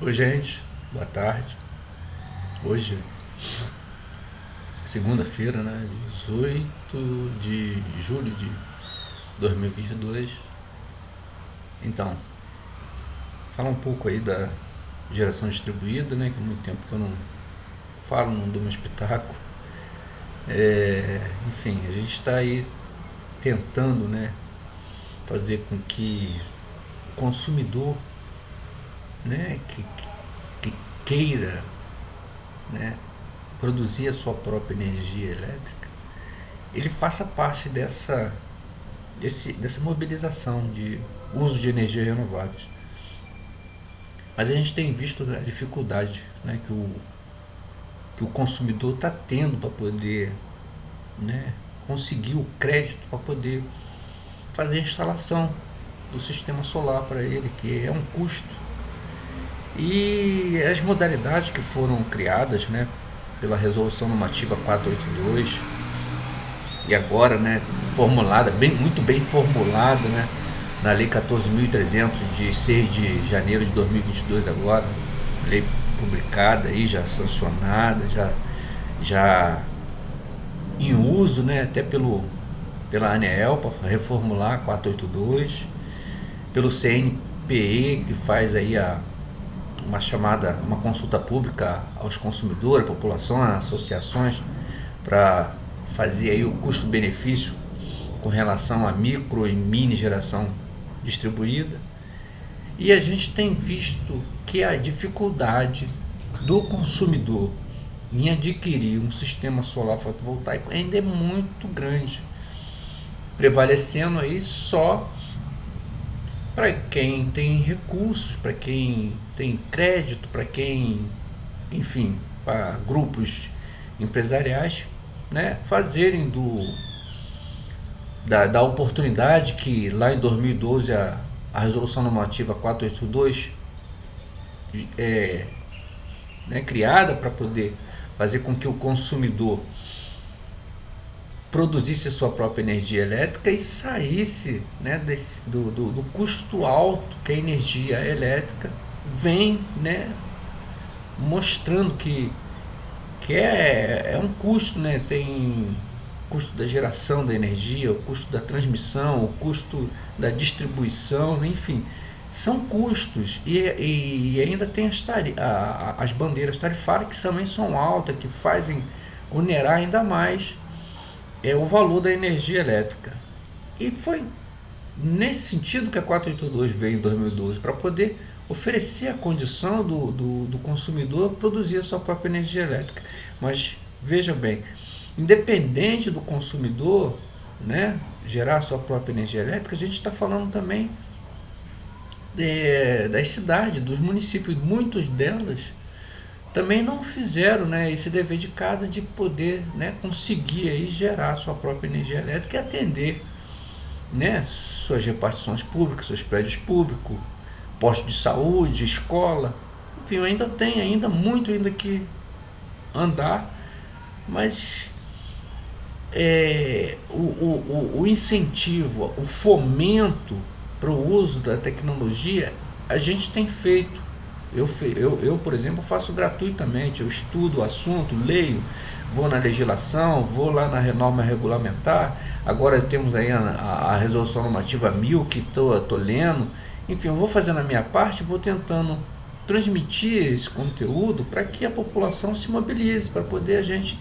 Oi, gente, boa tarde. Hoje, segunda-feira, né? 18 de julho de 2022. Então, falar um pouco aí da geração distribuída, né? Que há muito tempo que eu não falo, não dou meu espetáculo. Enfim, a gente está aí tentando, né? Fazer com que o consumidor, né? Que queira, né? Produzir a sua própria energia elétrica, ele faça parte dessa mobilização de uso de energias renováveis. Mas a gente tem visto a dificuldade, né, que o consumidor está tendo para poder, né, conseguir o crédito para poder fazer a instalação do sistema solar para ele, que é um custo. E as modalidades que foram criadas, né, pela resolução normativa 482 e agora, né, formulada, muito bem formulada, né, na Lei 14.300 de 6 de janeiro de 2022 agora, lei publicada aí, já sancionada, já em uso, né, até pela ANEEL para reformular 482, pelo CNPE que faz aí uma consulta pública aos consumidores, à população, às associações, para fazer aí o custo-benefício com relação a micro e mini geração distribuída. E a gente tem visto que a dificuldade do consumidor em adquirir um sistema solar fotovoltaico ainda é muito grande, prevalecendo aí só para quem tem recursos, para quem tem crédito, para quem, enfim, para grupos empresariais, né, fazerem da oportunidade que lá em 2012 a resolução normativa 482 né, criada para poder fazer com que o consumidor produzisse sua própria energia elétrica e saísse, né, do custo alto que a energia elétrica vem, né, mostrando que é um custo, né, tem custo da geração da energia, o custo da transmissão, o custo da distribuição, enfim, são custos e ainda tem as bandeiras tarifárias que também são altas, que fazem onerar ainda mais o valor da energia elétrica. E foi nesse sentido que a 482 veio em 2012, para poder oferecer a condição do consumidor produzir a sua própria energia elétrica. Mas veja bem, independente do consumidor, né, gerar a sua própria energia elétrica, a gente está falando também das cidades, dos municípios, muitas delas também não fizeram, né, esse dever de casa de poder, né, conseguir aí gerar a sua própria energia elétrica e atender, né, suas repartições públicas, seus prédios públicos, postos de saúde, escola. Enfim, ainda tem muito ainda que andar, mas o incentivo, o fomento para o uso da tecnologia a gente tem feito. Eu, por exemplo, faço gratuitamente, eu estudo o assunto, leio, vou na legislação, vou lá na norma regulamentar. Agora temos aí a resolução normativa 1000 que estou lendo. Enfim, eu vou fazendo a minha parte, vou tentando transmitir esse conteúdo para que a população se mobilize, para poder a gente,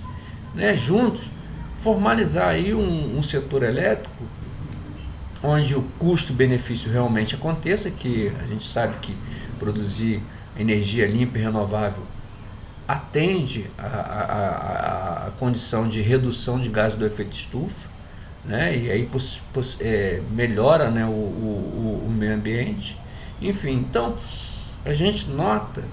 né, juntos, formalizar aí um setor elétrico onde o custo-benefício realmente aconteça, que a gente sabe que produzir energia limpa e renovável atende a condição de redução de gases do efeito estufa, né? E aí melhora, né, o meio ambiente. Enfim, então a gente nota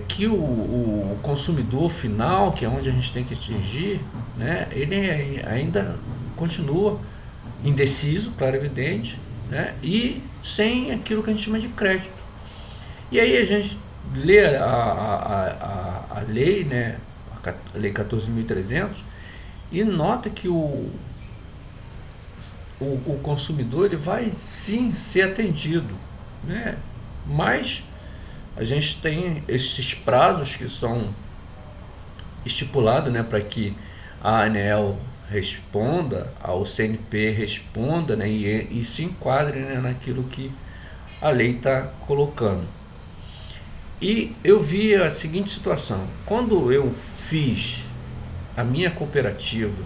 que o consumidor final, que é onde a gente tem que atingir, né, ele ainda continua indeciso, claro, evidente, né, e sem aquilo que a gente chama de crédito. E aí a gente lê a lei, né, a lei 14.300, e nota que o consumidor ele vai sim ser atendido, né, mas a gente tem esses prazos que são estipulados, né, para que a ANEEL responda, ao CNP responda, né, e se enquadre, né, naquilo que a lei está colocando. E eu vi a seguinte situação: quando eu fiz a minha cooperativa,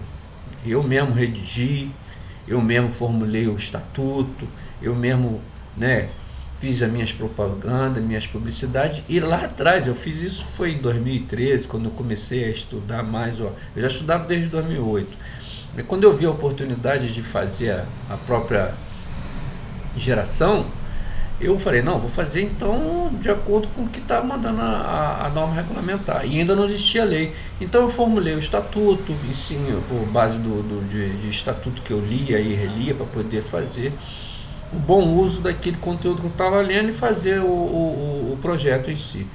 eu mesmo redigi, eu mesmo formulei o estatuto, eu mesmo, né, fiz as minhas propagandas, minhas publicidades, e lá atrás, eu fiz isso foi em 2013, quando eu comecei a estudar mais, ó, eu já estudava desde 2008, e quando eu vi a oportunidade de fazer a própria geração, eu falei, não, vou fazer então de acordo com o que está mandando a norma regulamentar. E ainda não existia lei. Então eu formulei o estatuto, e sim, por base de estatuto que eu lia e relia para poder fazer o bom uso daquele conteúdo que eu estava lendo e fazer o projeto em si.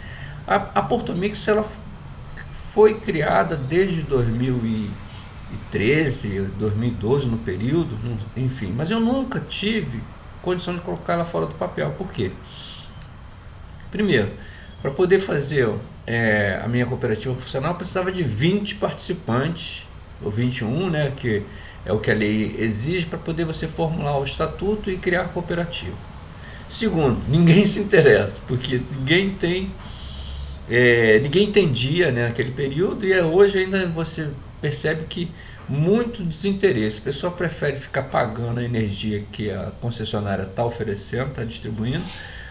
A Portomix, ela foi criada desde 2013, 2012 no período, enfim, mas eu nunca tive condição de colocar ela fora do papel. Por quê? Primeiro, para poder fazer a minha cooperativa funcionar, eu precisava de 20 participantes, ou 21, né, que é o que a lei exige para poder você formular o estatuto e criar a cooperativa. Segundo, ninguém se interessa, porque ninguém entendia, né, naquele período, e hoje ainda você percebe que muito desinteresse. O pessoal prefere ficar pagando a energia que a concessionária está oferecendo, está distribuindo,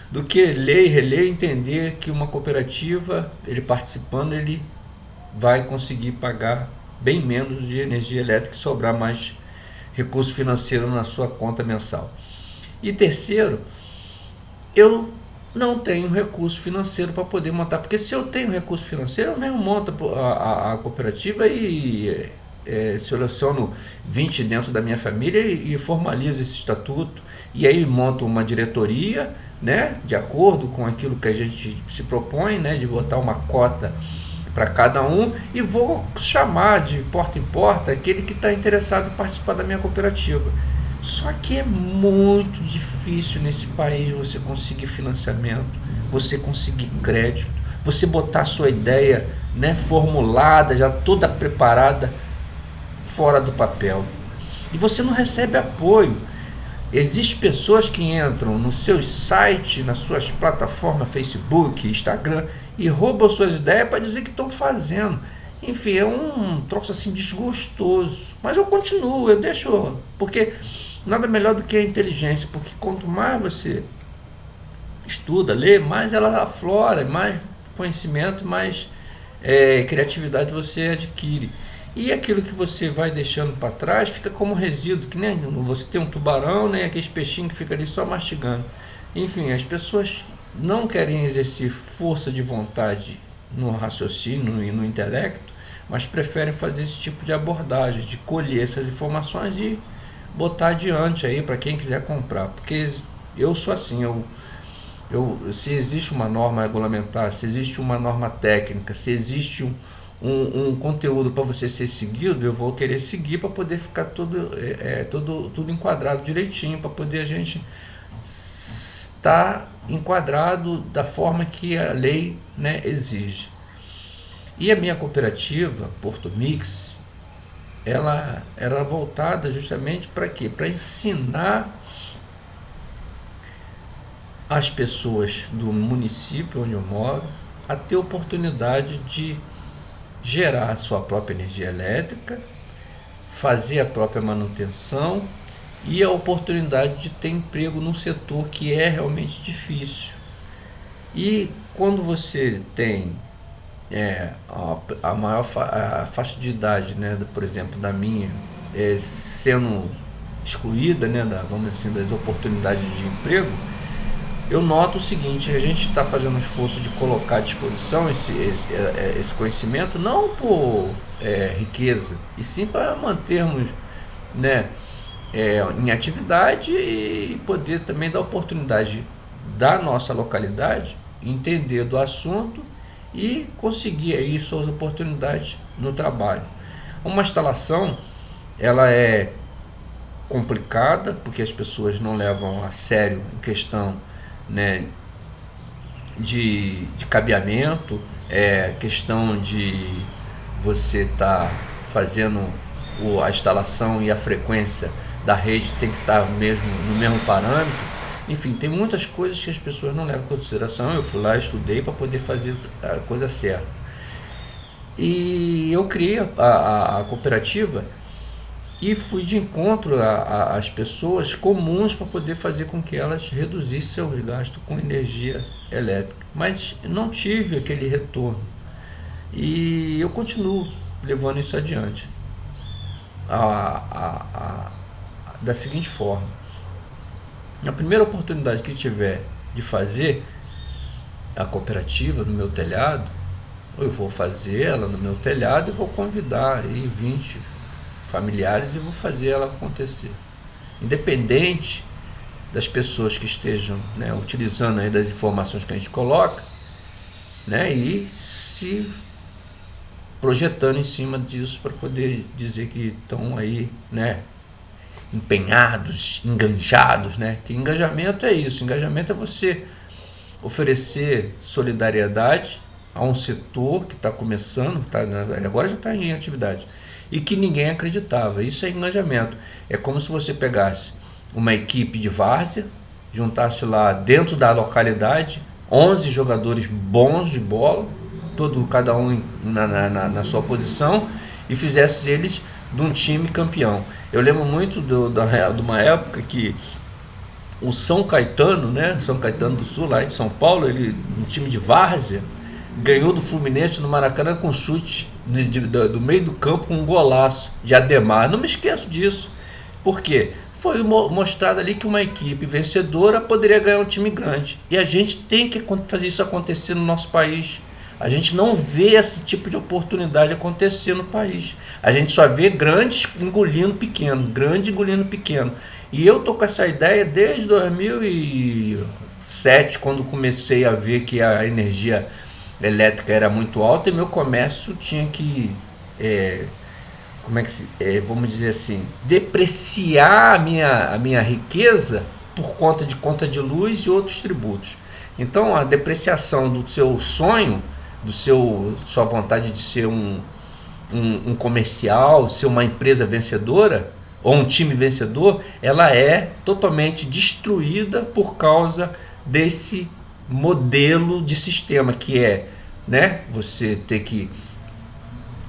do que ler e reler, entender que uma cooperativa, ele participando, ele vai conseguir pagar bem menos de energia elétrica e sobrar mais recurso financeiro na sua conta mensal. E terceiro, eu não tenho recurso financeiro para poder montar, porque se eu tenho recurso financeiro, eu mesmo monto a cooperativa e seleciono 20 dentro da minha família e formalizo esse estatuto, e aí monto uma diretoria, né, de acordo com aquilo que a gente se propõe, né, de botar uma cota para cada um, e vou chamar de porta em porta aquele que está interessado em participar da minha cooperativa. Só que é muito difícil nesse país você conseguir financiamento, você conseguir crédito, você botar a sua ideia, né, formulada, já toda preparada, fora do papel. E você não recebe apoio. Existem pessoas que entram nos seus sites, nas suas plataformas Facebook, Instagram, e roubam suas ideias para dizer que estão fazendo. Enfim, é um troço assim desgostoso. Mas eu continuo, eu deixo, porque nada melhor do que a inteligência, porque quanto mais você estuda, lê, mais ela aflora, mais conhecimento, mais criatividade você adquire. E aquilo que você vai deixando para trás fica como resíduo, que nem você tem um tubarão, nem aqueles peixinhos que ficam ali só mastigando. Enfim, as pessoas não querem exercer força de vontade no raciocínio e no intelecto, mas preferem fazer esse tipo de abordagem, de colher essas informações e botar adiante aí para quem quiser comprar. Porque eu sou assim, se existe uma norma regulamentar, se existe uma norma técnica, se existe um conteúdo para você ser seguido, eu vou querer seguir para poder ficar tudo enquadrado direitinho, para poder a gente estar enquadrado da forma que a lei, né, exige. E a minha cooperativa, Portomix, ela era voltada justamente para quê? Para ensinar as pessoas do município onde eu moro a ter oportunidade de gerar a sua própria energia elétrica, fazer a própria manutenção e a oportunidade de ter emprego num setor que é realmente difícil. E quando você tem a maior a faixa de idade, né, por exemplo, da minha, sendo excluída, né, vamos dizer assim, das oportunidades de emprego, eu noto o seguinte: a gente está fazendo um esforço de colocar à disposição esse conhecimento, não por riqueza, e sim para mantermos, né, em atividade e poder também dar oportunidade da nossa localidade, entender do assunto e conseguir aí suas oportunidades no trabalho. Uma instalação, ela é complicada, porque as pessoas não levam a sério em questão, né, de cabeamento, questão de você estar fazendo a instalação e a frequência da rede tem que estar mesmo no mesmo parâmetro. Enfim, tem muitas coisas que as pessoas não levam em consideração. Eu fui lá, estudei para poder fazer a coisa certa. E eu criei a cooperativa e fui de encontro às pessoas comuns para poder fazer com que elas reduzissem seus gastos com energia elétrica. Mas não tive aquele retorno. E eu continuo levando isso adiante. Da seguinte forma: na primeira oportunidade que tiver de fazer a cooperativa no meu telhado, eu vou fazer ela no meu telhado e vou convidar aí 20 familiares e vou fazer ela acontecer. Independente das pessoas que estejam, né, utilizando aí das informações que a gente coloca, né, e se projetando em cima disso para poder dizer que estão aí, né, empenhados, engajados, né? Que engajamento é isso. Engajamento é você oferecer solidariedade a um setor que está começando, agora já está em atividade, e que ninguém acreditava. Isso é engajamento. É como se você pegasse uma equipe de várzea, juntasse lá dentro da localidade 11 jogadores bons de bola, cada um na sua posição, e fizesse eles de um time campeão. Eu lembro muito de uma época que o São Caetano, né, São Caetano do Sul, lá de São Paulo, um time de várzea, ganhou do Fluminense no Maracanã com chute do meio do campo, com um golaço de Ademar. Não me esqueço disso. Por quê? Foi mostrado ali que uma equipe vencedora poderia ganhar um time grande. E a gente tem que fazer isso acontecer no nosso país. A gente não vê esse tipo de oportunidade acontecer no país. A gente só vê grandes engolindo pequeno, grande engolindo pequeno. E eu tô com essa ideia desde 2007, quando comecei a ver que a energia elétrica era muito alta e meu comércio tinha que, vamos dizer assim, depreciar a minha riqueza por conta de luz e outros tributos. Então a depreciação do seu sonho, sua vontade de ser um comercial, ser uma empresa vencedora ou um time vencedor, ela é totalmente destruída por causa desse modelo de sistema que é, né, você ter que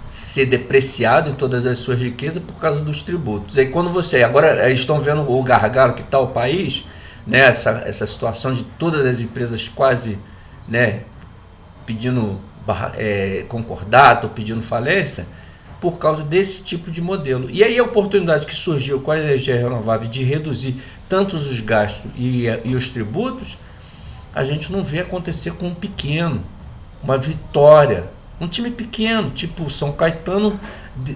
ser depreciado em todas as suas riquezas por causa dos tributos. Aí quando agora estão vendo o gargalo que está o país, né, essa situação de todas as empresas quase, né, pedindo concordata ou pedindo falência por causa desse tipo de modelo. E aí a oportunidade que surgiu com a energia renovável de reduzir tanto os gastos e os tributos, a gente não vê acontecer com um pequeno, uma vitória, um time pequeno, tipo o São Caetano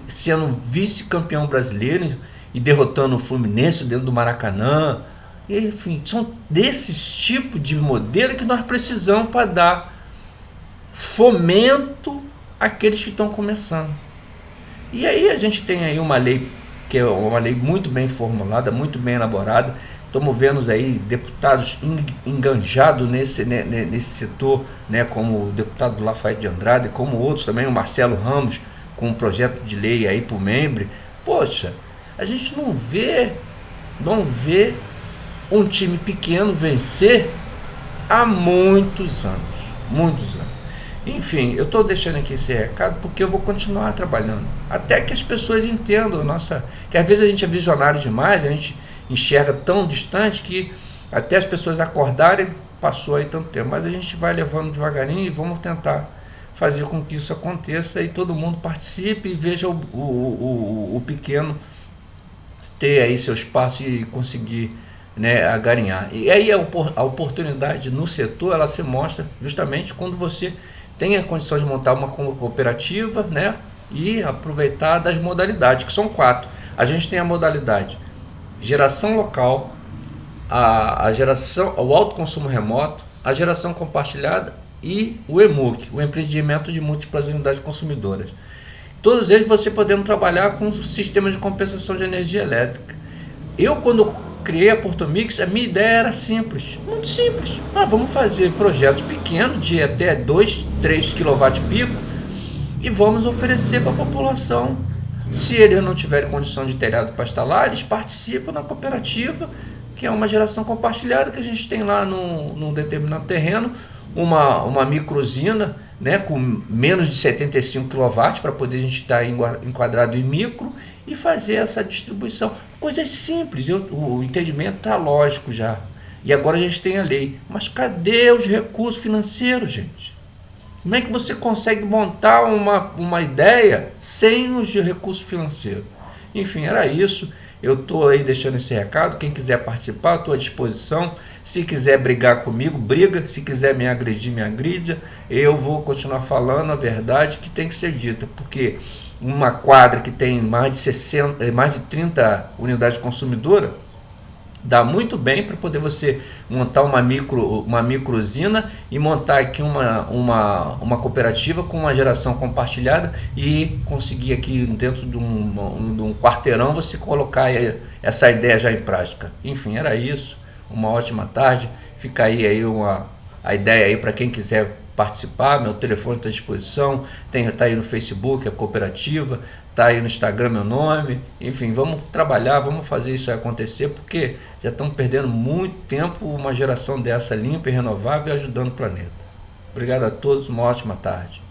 sendo vice-campeão brasileiro e derrotando o Fluminense dentro do Maracanã. Enfim, são desses tipos de modelo que nós precisamos para dar fomento àqueles que estão começando. E aí a gente tem aí uma lei que é uma lei muito bem formulada, muito bem elaborada. Estamos vendo aí deputados enganjados nesse setor, né, como o deputado Lafayette de Andrade, como outros também, o Marcelo Ramos, com um projeto de lei aí para o membro. Poxa, a gente não vê um time pequeno vencer há muitos anos. Enfim, eu estou deixando aqui esse recado porque eu vou continuar trabalhando, até que as pessoas entendam que às vezes a gente é visionário demais, a gente enxerga tão distante que até as pessoas acordarem passou aí tanto tempo, mas a gente vai levando devagarinho e vamos tentar fazer com que isso aconteça e todo mundo participe e veja o pequeno ter aí seu espaço e conseguir, né, agarinhar. E aí a oportunidade no setor, ela se mostra justamente quando você tem a condição de montar uma cooperativa, né, e aproveitar das modalidades, que são 4. A gente tem a modalidade geração local, a geração, o autoconsumo remoto, a geração compartilhada e o EMUC, o empreendimento de múltiplas unidades consumidoras. Todos eles você podendo trabalhar com o sistema de compensação de energia elétrica. Eu, quando criei a Portomix, a minha ideia era simples, muito simples. Vamos fazer projetos pequenos de até 2, 3 kW pico e vamos oferecer para a população. Se eles não tiverem condição de telhado para instalar, eles participam na cooperativa, que é uma geração compartilhada que a gente tem lá num determinado terreno, uma microusina, né, com menos de 75 kW para poder a gente estar enquadrado em micro e fazer essa distribuição. Coisas simples, o entendimento está lógico já. E agora a gente tem a lei. Mas cadê os recursos financeiros, gente? Como é que você consegue montar uma ideia sem os recursos financeiros? Enfim, era isso. Eu estou aí deixando esse recado. Quem quiser participar, estou à disposição. Se quiser brigar comigo, briga. Se quiser me agredir, me agrida. Eu vou continuar falando a verdade que tem que ser dita. Porque uma quadra que tem mais de 30 unidades consumidoras, dá muito bem para poder você montar uma microusina e montar aqui uma cooperativa com uma geração compartilhada e conseguir aqui dentro de um quarteirão você colocar essa ideia já em prática. Enfim, era isso. Uma ótima tarde. Fica aí a ideia aí para quem quiser participar. Meu telefone está à disposição, está aí no Facebook a cooperativa, está aí no Instagram meu nome. Enfim, vamos trabalhar, vamos fazer isso acontecer, porque já estamos perdendo muito tempo uma geração dessa limpa e renovável e ajudando o planeta. Obrigado a todos, uma ótima tarde.